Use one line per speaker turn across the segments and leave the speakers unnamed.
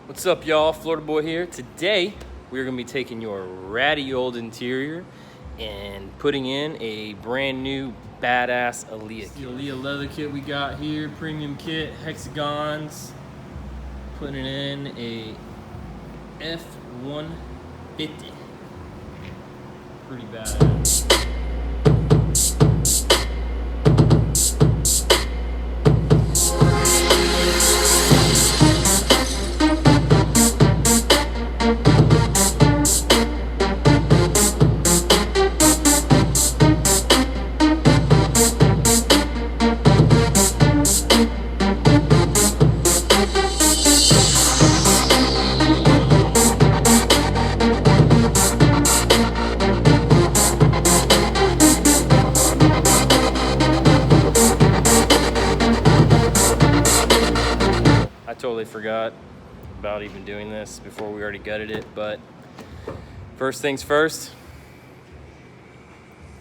What's up, y'all? Florida Boy here. Today, we're gonna be taking your ratty old interior and putting in a brand new badass Alea kit. The Alea leather kit we got here, premium kit, hexagons. Putting in a F150. Pretty badass. I totally forgot about even doing this before we already gutted it, but first things first,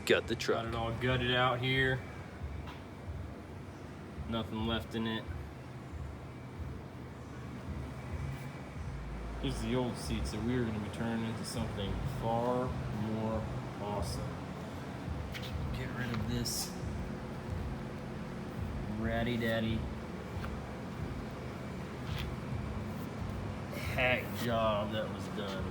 gut the truck. Got it all gutted out here. Nothing left in it. Here's the old seats that we are going to be turning into something far more awesome. Get rid of this ratty daddy hack job that was done.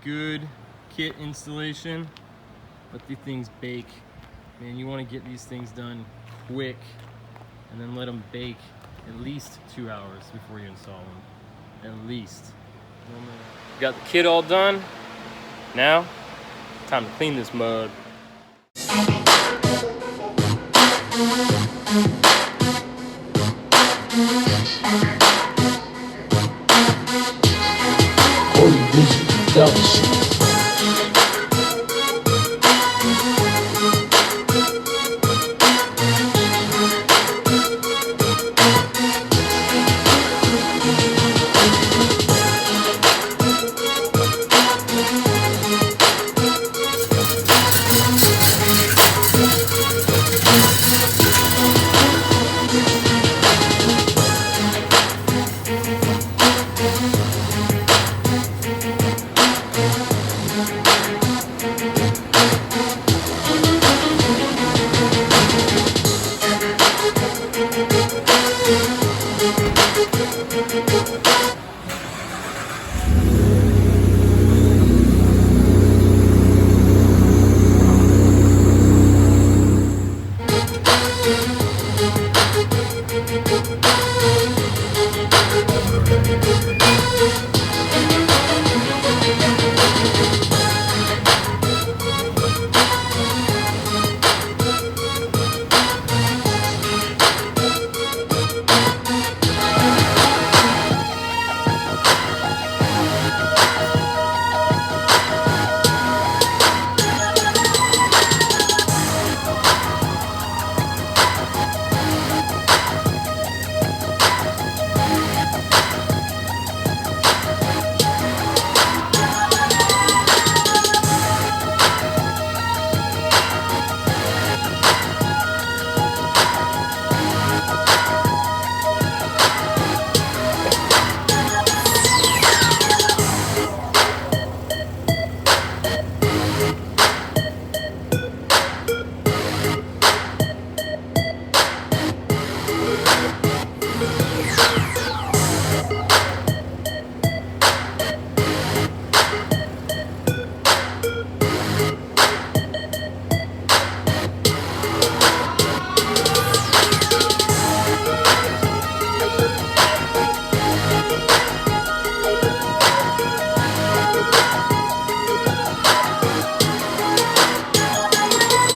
Good kit installation. Let these things bake. Man, you want to get these things done quick and then let them bake at least 2 hours before you install them. At least. Got the kit all done. Now, time to clean this mud.